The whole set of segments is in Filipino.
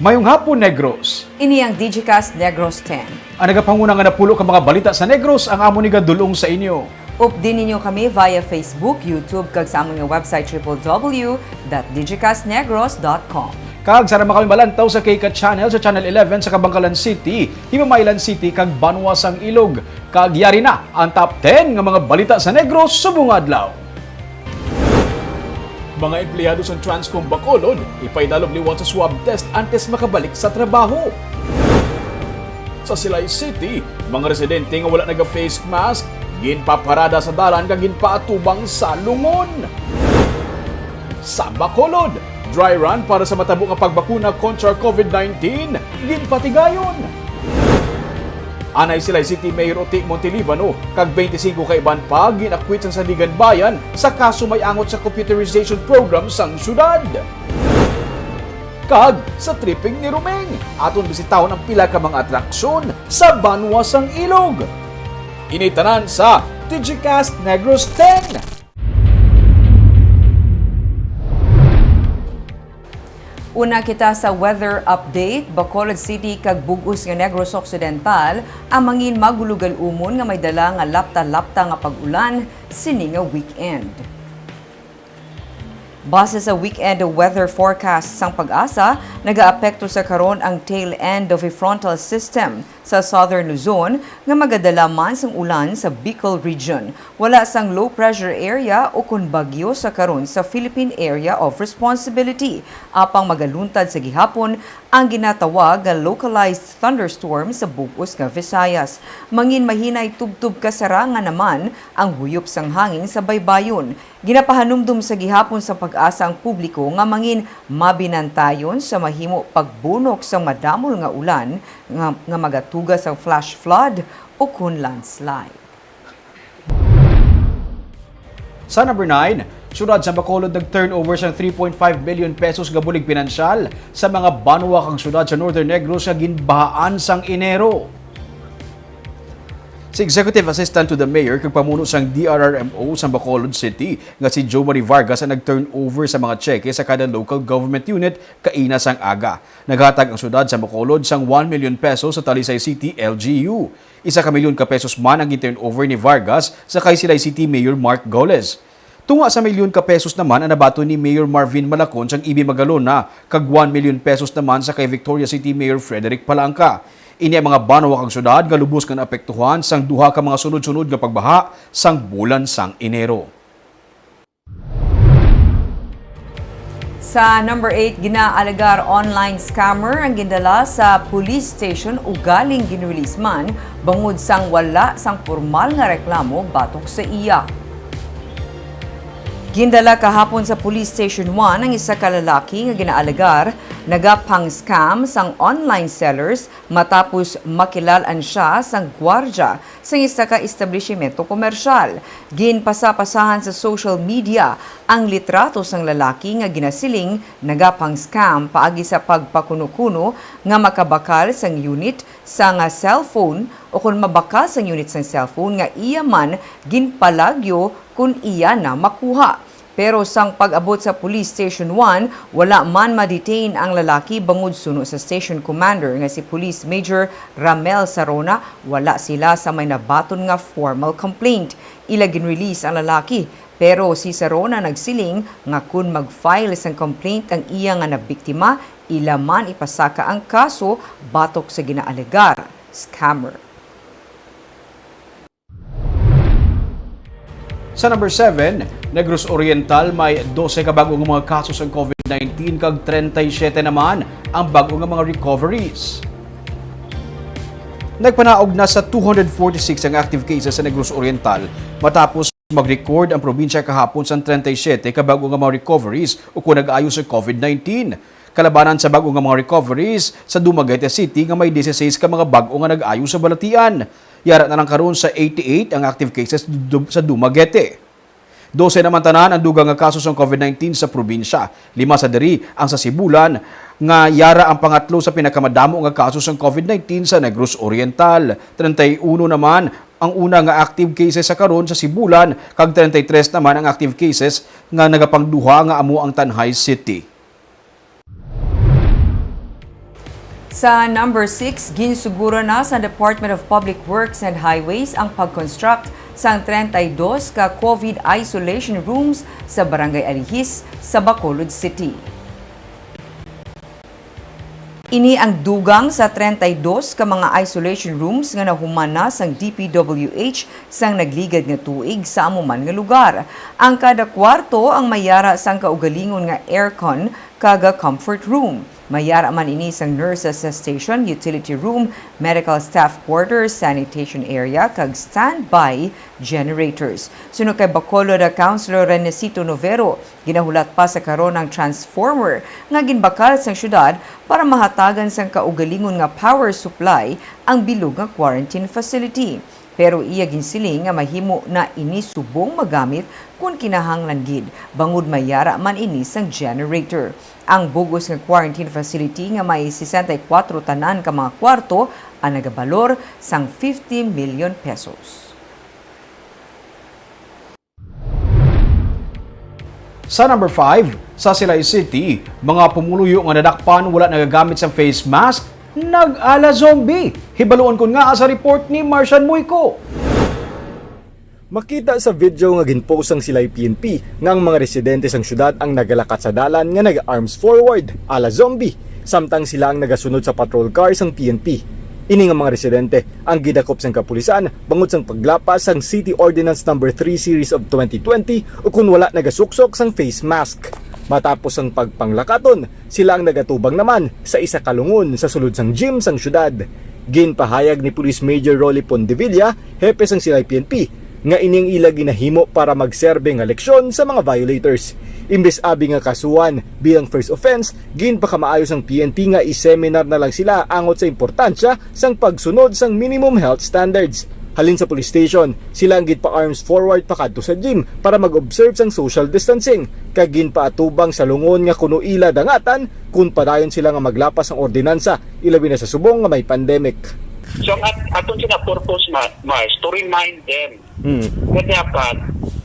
Mayong hapon, Negros. Ini ang Digicast Negros X. Ang nagapanguna nga napulo ka mga balita sa Negros ang amo ni gadulong sa inyo. Updin ninyo kami via Facebook, YouTube, kag sa among website www.digicastnegros.com. Kag sana kami malantaw sa Kika Channel sa Channel 11 sa Kabangkalan City, Himamaylan City, kag Banwasang Ilog. Kag yari na ang top 10 nga mga balita sa Negros subong adlaw. Mga empleyado sa Transcom Bacolod, ipaidalog liwat sa swab test antes makabalik sa trabaho. Sa Silay City, mga residente nga wala naga-face mask, ginpaparada sa dalan kag ginpaatubang sa lungon. Sa Bacolod, dry run para sa matabo nga pagbakuna kontra COVID-19, ginpatigayon. Anay Silay City Mayor Oti Montelibano kag 25 ka iban pa ginakwit sa Sandigan Bayan sa kaso may angot sa computerization program sang syudad. Kag sa tripping ni Rumeng, aton bisitahon ang pila ka mga atraksyon sa Banwasang Ilog. Initanan sa Digicast Negros X. Una kita sa weather update, Bacolod City kag Bugos nga Negros Occidental ang mangin magulugal umon nga may dala nga lapta-lapta nga pag-ulan sini nga weekend. Base sa weekend weather forecast sang Pag-asa, nagaapekto sa karon ang tail end of a frontal system sa southern Luzon nga magadala man sang ulan sa Bicol region. Wala sang low pressure area o kun bagyo sa karon sa Philippine Area of Responsibility. Apang magaluntad sa gihapon ang ginatawag nga localized thunderstorm sa Bugos nga Visayas. Mangin mahinay tubtub kasara nga naman ang huyop sang hangin sa baybayon. Ginapahanumdum sa gihapon sa Pag-asa ang publiko nga mangin mabinantayon sa mahimo pagbunok sa madamol nga ulan nga magatugas ang flash flood o kun landslide. Sa number 9, syudad sa Bacolod nag-turnover sa 3.5 billion pesos nga bulig pinansyal sa mga banwa kang syudad sa Northern Negros nga ginbahaan sang Enero. Si Executive Assistant to the Mayor kag pamuno sang DRRMO sa Bacolod City nga si Joe Marie Vargas ang nag-turnover sa mga cheque sa kada local government unit kaina sang aga. Naghatag ang syudad sa Bacolod sang 1 million pesos sa Talisay City LGU. 1 milyon ka pesos man ang turnover ni Vargas sa kay Silay City Mayor Mark Goles. Tunga sa milyon ka pesos naman ang nabato ni Mayor Marvin Malacon sang Ibi Magalona kag 1 million pesos naman sa kay Victoria City Mayor Frederick Palangka. Ini ang mga banwa kang syudad nga lubos nga naapektuhan sang duha ka mga sunod-sunod nga pagbaha sang bulan sang Enero. Sa number 8, ginaalagar online scammer ang gindala sa police station ugaling ginrelease man bangod sang wala sang formal nga reklamo batok sa iya. Gindala kahapon sa Police Station 1 ang isa ka lalaki nga ginaalagar nagapang-scam sang online sellers matapos makilalan siya sang gwardya sa isa ka establishmento komersyal. Ginpasapasahan sa social media ang litrato sang lalaki nga ginasiling nagapang-scam paagi sa pagpakuno-kuno nga makabakal sang unit sang cellphone o kung mabakal sang unit sang cellphone nga iya man ginpalagyo kung iya na makuha. Pero sang pag-abot sa Police Station 1, wala man ma-detain ang lalaki bangod suno sa station commander nga si Police Major Ramel Sarona. Wala sila sa may nabaton nga formal complaint. Ilagin release ang lalaki. Pero si Sarona nagsiling nga kun mag-file sang complaint ang iya nga nabiktima, ila man ipasaka ang kaso batok sa ginaalegar scammer. Sa number 7, Negros Oriental may 12 ka bagong mga kaso sa COVID-19 kag 37 naman ang bagong mga recoveries. Nagpanaog na sa 246 ang active cases sa Negros Oriental matapos mag-record ang probinsya kahapon sa 37 ka bagong mga recoveries o kung nag-ayo sa COVID-19. Kalabanan sa bagong mga recoveries sa Dumaguete City nga may 16 ka mga bago nga nag-ayo sa Balatian. Yara na lang karon sa 88 ang active cases sa Dumaguete. 12 naman tanan ang dugang nga kaso sa COVID-19 sa probinsya. 5 sa diri ang sa Sibulan nga yara ang pangatlo sa pinakamadamo nga kaso sa COVID-19 sa Negros Oriental. 31 naman ang una nga active cases sa karon sa Sibulan kag 33 naman ang active cases nga nagapangduha nga amo ang Tanhay City. Sa number 6, ginsuguro na sa Department of Public Works and Highways ang pag-construct sa 32 ka COVID isolation rooms sa Barangay Alihis sa Bacolod City. Ini ang dugang sa 32 ka mga isolation rooms nga nahuman na sang DPWH sang nagligad nga tuig sa amuman nga lugar. Ang kada kwarto ang mayara sang kaugalingon nga aircon kaga comfort room. Mayara man ini sang nurses station, utility room, medical staff quarters, sanitation area, kag standby generators. Sunod kay Bacolod Councilor Renesito Novero, ginahulat pa sa karon ang transformer nga ginbakal sang syudad para mahatagan sang kaugalingon nga power supply ang bilog nga quarantine facility. Pero iya ginsiling nga mahimo na ini subong magamit kung kinahanglan gid bangod mayara man ini sang generator. Ang bugos nga quarantine facility nga may 64 tanan ka mga kwarto ang nagabalor sang 50 million pesos. Sa number 5, sa Silay City, mga pumuluyo nga nadakpan wala nagagamit sa face mask, nag-ala zombie. Hibaluan ko nga sa report ni Marcian Muyko. Makita sa video nga ginpost ang Silay PNP nga ang mga residente sang syudad ang nagalakat sa dalan nga nag-arms forward, ala zombie, samtang sila ang nagasunod sa patrol car sang PNP. Ini nga mga residente ang gidakop sang kapulisan bangod sang paglapas sang City Ordinance No. 3 Series of 2020 o kung wala nagasuksok sang face mask. Matapos ang pagpanglakaton, sila ang nagatubang naman sa isa kalungon sa sulod sang gym sang syudad. Ginpahayag ni Police Major Rolly Pondevilla, hepe sang Silay PNP, nga ining ila ginahimo para magserbe nga leksyon sa mga violators. Imbes abi nga kasuhan bilang first offense, ginpakamaayos ang PNP nga i-seminar na lang sila angot sa importansya sang pagsunod sang minimum health standards. Halin sa police station, sila ang ginpa-arms forward pakadto sa gym para mag-observe sang social distancing, kag ginpaatubang sa lungon nga kuno ila dangatan kung padayon sila nga maglapas ang ordinansa ilabi na sa subong nga may pandemic. So atong purpose Mars to remind them na dapat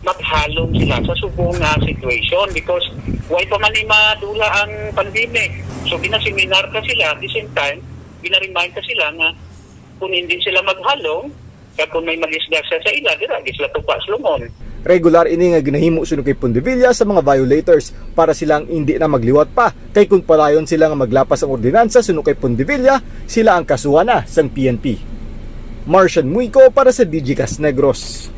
maghalong sila sa subong nga situation because why pa man madula ang pandemic. So ginaseminar ka sila at the same time, ginaremind ka sila nga kung hindi sila maghalong, kaya kung may malisdag sa ila, dira, sila tupas lumon. Regular ini nga ginahimo sunod kay Pondevilla sa mga violators para silang hindi na magliwat pa kay kung palayon sila nga maglapas ang ordinansa sunod kay Pondevilla, sila ang kasuhan na sang PNP. Marcian Muyko para sa Digicast Negros.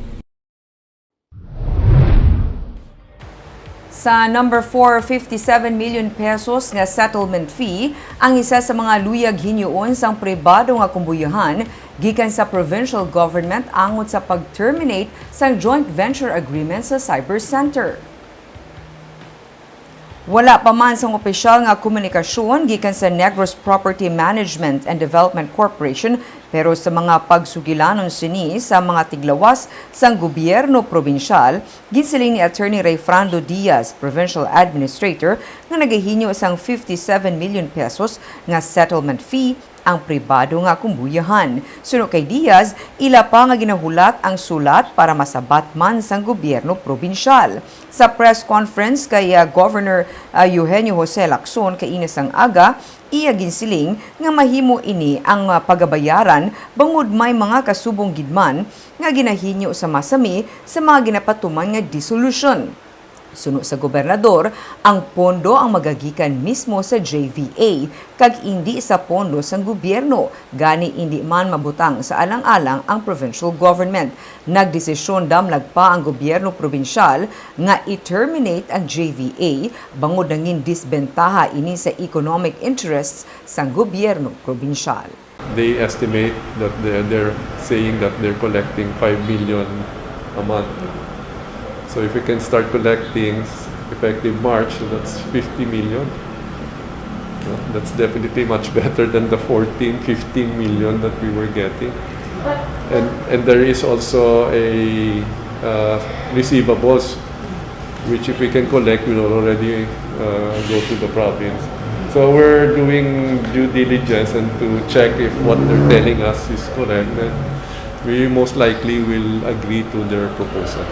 Sa number 4, 57 million pesos nga settlement fee ang isa sa mga luyag hinuon sang pribado nga kumbuyahan gikan sa provincial government angot sa pag-terminate sang joint venture agreement sa Cyber Center. Wala pa man sang opisyal nga komunikasyon gikan sa Negros Property Management and Development Corporation pero sa mga pagsugilanon sini sa mga tiglawas sang gobyerno probinsyal, ginsiling ni Attorney Rayfrando Diaz, Provincial Administrator, nga nagahinyo sang 57 million pesos nga settlement fee ang pribado nga kumbuyahan. Sunod kay Diaz, ila pa nga ginahulat ang sulat para masabat man sang gobyerno probinsyal. Sa press conference kay Governor Eugenio Jose Lacson kay Inesang Aga, iya ginsiling nga mahimo ini ang pagabayaran bangod may mga kasubong gidman nga ginahinyo sa masami sa mga ginapatuman nga dissolution. Sunod sa gobernador, ang pondo ang magagikan mismo sa JVA kag hindi sa pondo sang gobyerno, gani hindi man mabutang sa alang-alang ang provincial government. Nagdesisyon damlag pa ang gobyerno probinsyal nga i-terminate ang JVA bangod nangin disbentaha ini sa economic interests sang gobyerno probinsyal. They estimate that they're saying that they're collecting 5 million a month. So if we can start collecting effective March, so that's 50 million. That's definitely much better than the 14, 15 million that we were getting. And there is also a receivables, which if we can collect, will already go to the province. So we're doing due diligence and to check if what they're telling us is correct. And we most likely will agree to their proposal.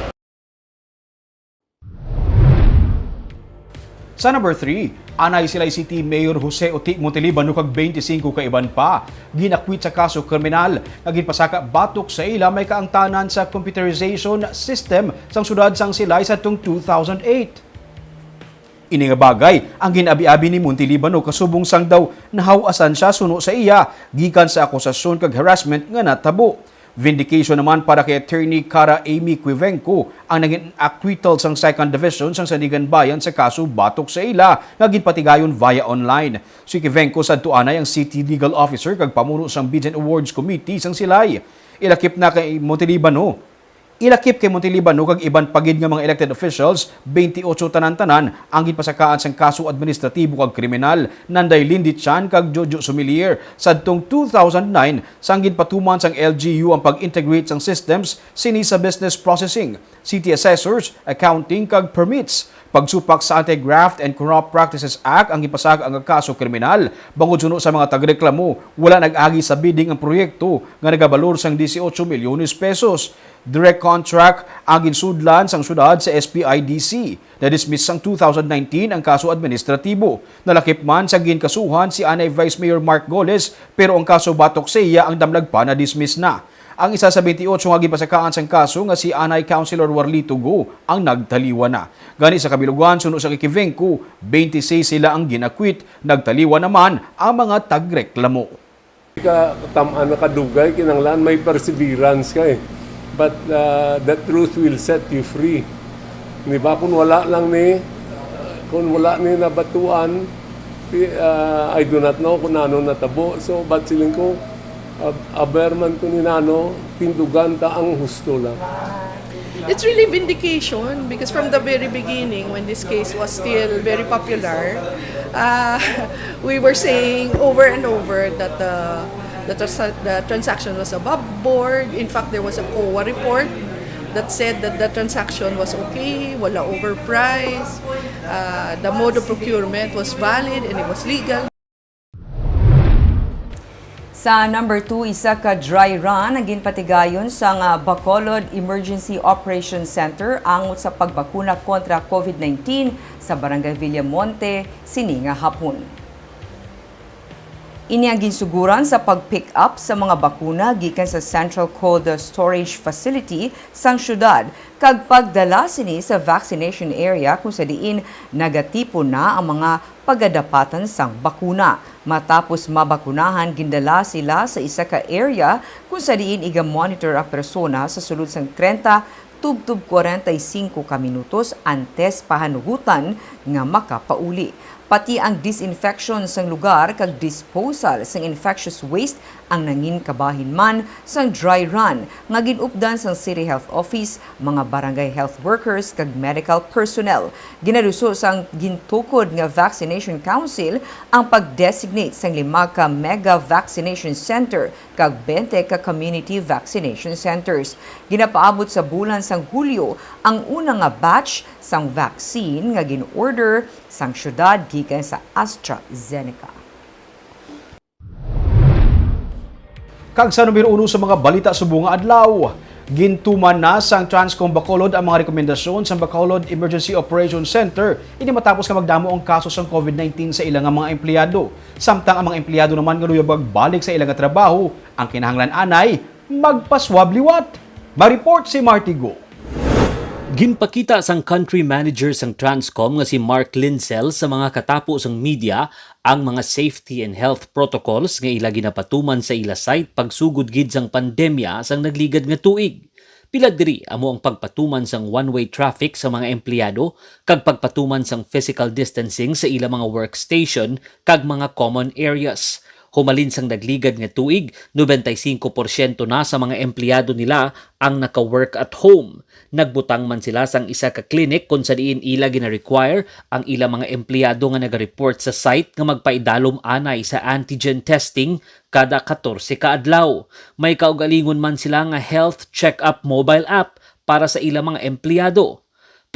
Sa number 3, anay Silay City Mayor Jose Oti Montiliban kag 25 ka iban pa ginakwit sa kaso kriminal nga ginpasaka batok sa ila may kaangtanan sa computerization system sang syudad sang Silay sa tung 2008. Ini nga bagay ang ginabi-abi ni Montilibano kasubong sang daw nahawasan siya suno sa iya gikan sa akusasyon kag harassment nga natabo. Vindication naman para kay Attorney Cara Amy Quivenco ang naging acquittal sang 2nd Division sang Sandigan Bayan sa kaso batok sa ila nga ginpatigayon via online. Si Quivenco sadto anay ang City Legal Officer kag pamuno sang Bids and Awards Committee sang Silay. Ilakip na kay Montilibano kag iban pagid nga mga elected officials, 28 tanan-tanan ang ginpasakaan sang kaso administratibo kag kriminal nanday Lindy Chan kag Jojo Sumilier sadtong 2009 sang ginpatuman sang LGU ang pag-integrate sang systems sini sa business processing, city assessors, accounting kag permits. Pagsupak sa Anti-Graft and Corrupt Practices Act ang ipasaka ang kaso kriminal. Bangod suno sa mga tagreklamo, wala nag-agi sa bidding ang proyekto nga nagabalor sang 18 milyones pesos. Direct contract ang ginsudlan sang syudad sa SPIDC. Na-dismiss sang 2019 ang kaso administratibo. Nalakip man sa ginkasuhan si Anay Vice Mayor Mark Goles pero ang kaso batok sa iya ang damlag pa na-dismiss na. Ang isa sa 28 nga gipasakaan sang kaso nga si Anay Councilor Warlito Go ang nagtaliwa na. Gani sa kabilugan suno sa Kikivenko, 26 sila ang ginakwit, nagtaliwa naman ang mga tagreklamo. Tamaan na kadugay, kinanglan may perseverance ka eh. But that truth will set you free. Di ba? Kung wala ni nabatuan, I do not know kung ano natabo. So, ba't siling ko, aberman ko ni Nano, tindugan ta ang husto lang. It's really vindication because from the very beginning, when this case was still very popular, we were saying over and over that the transaction was above board. In fact, there was a COA report that said that the transaction was okay, wala overpriced, the mode of procurement was valid and it was legal. Sa number 2, isa ka dry run ang ginpatigayon sa Bacolod Emergency Operations Center angot sa pagbakuna kontra COVID-19 sa Barangay Villamonte, sininga hapon. Ini ang ginsuguran sa pag-pick up sa mga bakuna gikan sa Central Cold Storage Facility sang syudad kag pagdala sini sa vaccination area kung sa diin nagatipo na ang mga pagadapatan sang bakuna. Matapos mabakunahan, gindala sila sa isa ka area kung sa diin iga-monitor ang persona sa sulod sang 30 tubtub 45 ka minutos antes pahanugutan nga makapauli. Pati ang disinfection sang lugar kag disposal sang infectious waste ang nangin kabahin man sang dry run nga ginupdan sang City Health Office, mga barangay health workers kag medical personnel. Ginaduso sang gintukod nga Vaccination Council ang pag-designate sang 5 ka mega vaccination center kag 20 ka community vaccination centers. Ginapaabot sa bulan sang Hulyo ang unang nga batch sang vaccine nga gin-order sang syudad gikan sa AstraZeneca. Kag sa numero 1 sa mga balita subong nga adlaw, gintuman na sang Transcom Bacolod ang mga rekomendasyon sa Bacolod Emergency Operations Center ini matapos nga magdamo ang kaso sang COVID-19 sa ilang mga empleyado. Samtang ang mga empleyado naman nga bagbalik sa ilang trabaho, ang kinahanglan anay magpaswab liwat. Ma-report si Martigo. Ginpakita sang country manager sang Transcom nga si Mark Lincel sa mga katapo sang media ang mga safety and health protocols nga ila ginapatuman sa ila site pagsugod gid sang pandemya sang nagligad nga tuig. Pila diri amo ang pagpatuman sang one-way traffic sa mga empleyado kag pagpatuman sang physical distancing sa ila mga workstation kag mga common areas. Humalin sang nagligad nga tuig, 95% na sa mga empleyado nila ang naka-work at home. Nagbutang man sila sang isa ka clinic kung sa diin ila gina-require ang ila mga empleyado nga naga-report sa site nga magpaidalom anay sa antigen testing kada 14 ka adlaw. May kaugalingon man sila nga health check-up mobile app para sa ila mga empleyado.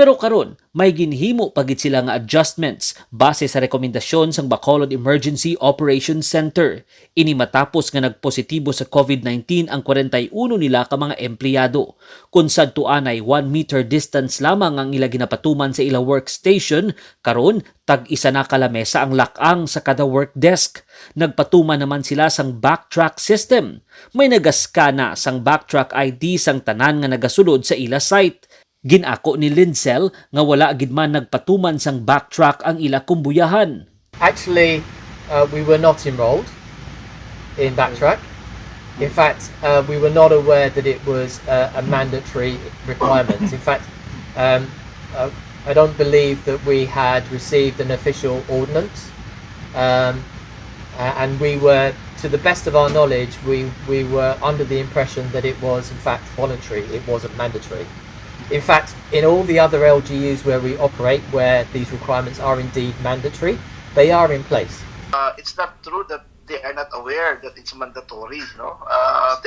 Pero karon may ginhimo pagit sila nga adjustments base sa rekomendasyon sang Bacolod Emergency Operations Center. Ini matapos nga nagpositibo sa COVID-19 ang 41 nila ka mga empleyado. Kung sadtuan ay 1 meter distance lamang ang ila ginapatuman sa ila workstation, karon tag-isa na kalamesa ang lakang sa kada work desk. Nagpatuman naman sila sang backtrack system. May nagaskana sang backtrack ID sang tanan nga nagasulod sa ila site. Ginako ni Lincel nga wala gid man nagpatuman sang backtrack ang ila kumbuyahan. Actually, we were not enrolled in Backtrack. In fact, we were not aware that it was a mandatory requirement. In fact, I don't believe that we had received an official ordinance, and we were, to the best of our knowledge, we were under the impression that it was in fact voluntary. It wasn't mandatory. In fact, in all the other LGUs where we operate, where these requirements are indeed mandatory, they are in place. It's not true that they are not aware that it's mandatory. No,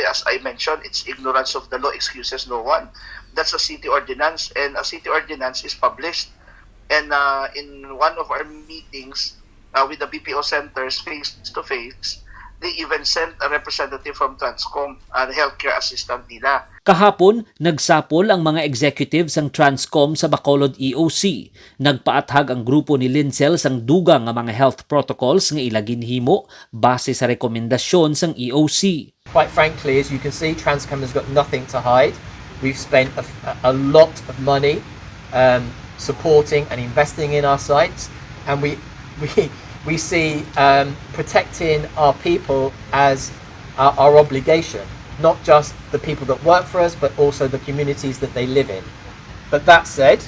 as I mentioned, it's ignorance of the law excuses no one. That's a city ordinance, and a city ordinance is published. And in one of our meetings with the BPO centers face to face, they even sent a representative from Transcom, the healthcare assistant nila. Kahapon, nagsapol ang mga executives ng Transcom sa Bacolod EOC. Nagpaathag ang grupo ni Lincel sang dugang nga mga health protocols nga ila ginhimo base sa rekomendasyon sang EOC. Quite frankly, as you can see, Transcom has got nothing to hide. We've spent a lot of money supporting and investing in our sites, and we see protecting our people as our obligation. Not just the people that work for us, but also the communities that they live in. But that said,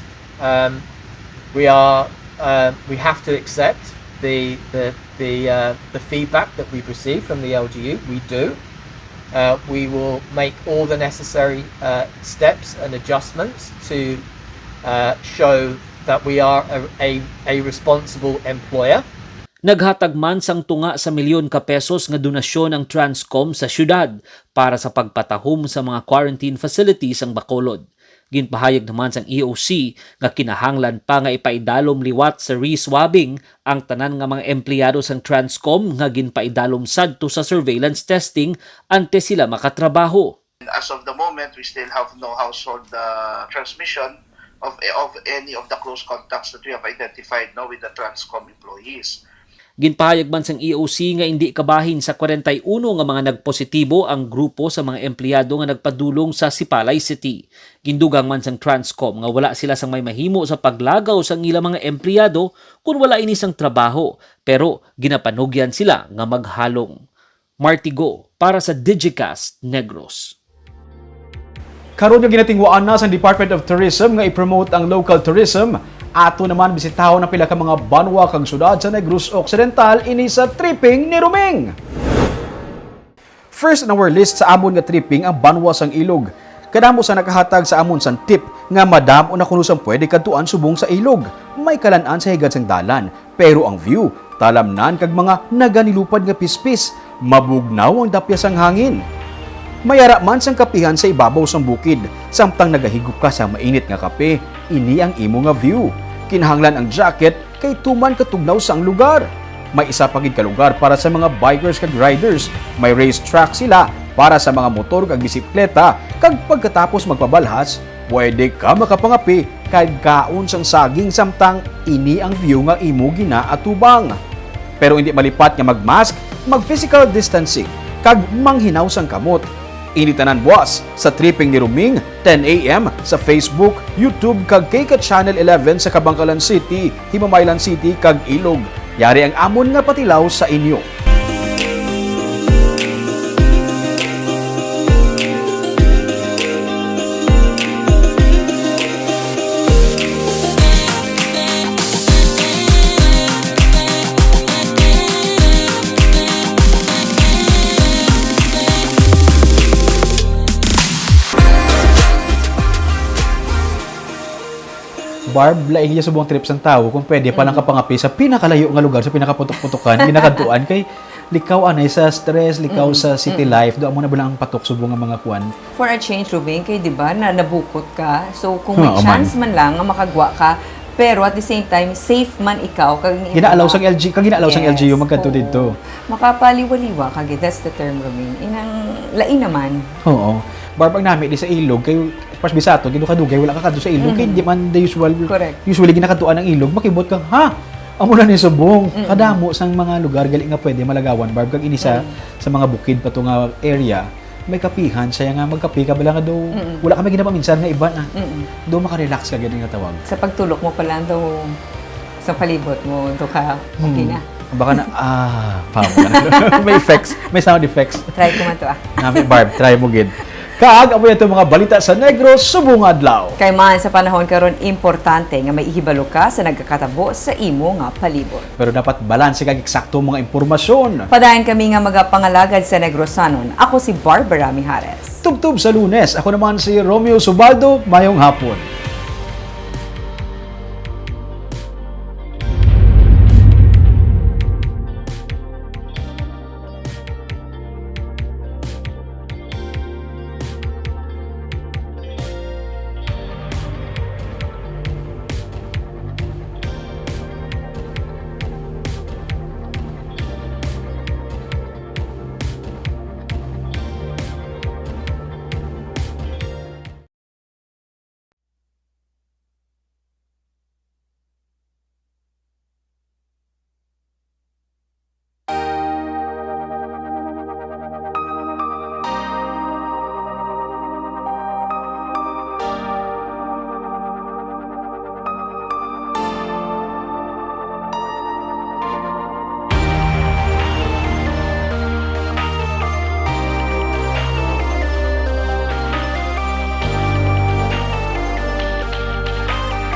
we have to accept the feedback that we've received from the LGU. We do. We will make all the necessary steps and adjustments to show that we are a responsible employer. Naghatag man sang tunga sa milyon ka pesos nga donasyon ang Transcom sa syudad para sa pagpatahom sa mga quarantine facilities ang Bacolod. Ginpahayag naman sang EOC nga kinahanglan pa nga ipaidalom liwat sa reswabbing ang tanan nga mga empleyado sang Transcom nga ginpaidalom sadto sa surveillance testing ante sila makatrabaho. As of the moment, we still have no household transmission of any of the close contacts that we have identified now with the Transcom employees. Ginpahayag man sang EOC nga hindi kabahin sa 41 nga mga nagpositibo ang grupo sa mga empleyado nga nagpadulong sa Sipalay City. Gindugang man sang Transcom nga wala sila sang may mahimo sa paglagaw sang ilang mga empleyado kung wala ini sang trabaho, pero ginapanugyan sila nga maghalong. Martigo para sa Digicast Negros. Karon nga ginatingwaan na sa Department of Tourism nga i-promote ang local tourism. Ato naman bisitahon ng pila ka mga banwa kang syudad sa Negros Occidental ini sa tripping ni Ruming. First on our list sa amon nga tripping ang banwa sang ilog. Kadamo sa nakahatag sa amon sang tip nga madam o nakunusang pwede kadtuan subong sa ilog. May kalan-an sa higad sang dalan, pero ang view talamnan kag mga naganilupad nga pispis, mabugnaw ang dapya sang hangin. Mayara man sang kapihan sa ibabaw sang bukid, samtang nagahigop ka sa mainit nga kape, ini ang imo nga view. Kinahanglan ang jacket kay tuman katugnaw sang lugar. May isa pa gid ka lugar para sa mga bikers kag riders. May racetrack sila para sa mga motor kag bisikleta, kag pagkatapos magpabalhas, pwede ka makapangapi kag kaon sang saging, samtang ini ang view nga imo ginaatubang. Pero hindi malipat nga magmask, mag-physical distancing, kag manghinaw sang kamot. Initanan buwas sa Tripping ni Ruming, 10 a.m. sa Facebook, YouTube kag Kika Channel 11 sa Kabangkalan City, Himamaylan City kag Ilog. Yari ang amon nga patilaw sa inyo. Barb, laing niya subong trip sang tao kung pwede pa lang kapangapi sa pinakalayo nga lugar, sa pinakaputok-putokan, ginakadtuan kay likaw anay sa stress, likaw sa city life, doon mo na ba lang ang patok subong ang mga kuan. For a change, Ruben, kay di ba, na nabukot ka. So, kung may Oo, chance man lang nga makagwa ka, pero at the same time, safe man ikaw. Ginaalaw sang LG, ginalaw sang LGU magkanto oo. dito. Makapaliwaliwa ka, that's the term, Ruben. Inang lain naman. Oo. Barbag namin di sa ilog kay pas bisato gidukadugay wala ka kadto sa ilog kay di man the usual. Correct. Usually ginakatuan ang ilog makibot kang ha. Amo na ni subong. Kadamo sang mga lugar gali nga pwede malagawan barb kag ini sa mga bukid pa to nga area. May kapihan saya nga magkapi ka bala nga daw wala kami ginapaminsan nga iba na. Do maka-relax ka gani nga tawag. Sa pagtulog mo pala daw sa palibot mo, do ka okay na. Baka na may effects, may sound effects. Try ko man to Nami Barb, try mo gid. Kaag amo ito mga balita sa Negros subong adlaw. Kay man sa panahon karon importante nga may ihibalo ka sa nagkakatabo sa imo nga palibot. Pero dapat balanse kag eksakto mga impormasyon. Padayon kami nga magapangalagad sa Negrosanon. Ako si Barbara Mijares. Tubtub sa Lunes. Ako naman si Romeo Subaldo. Mayong hapon.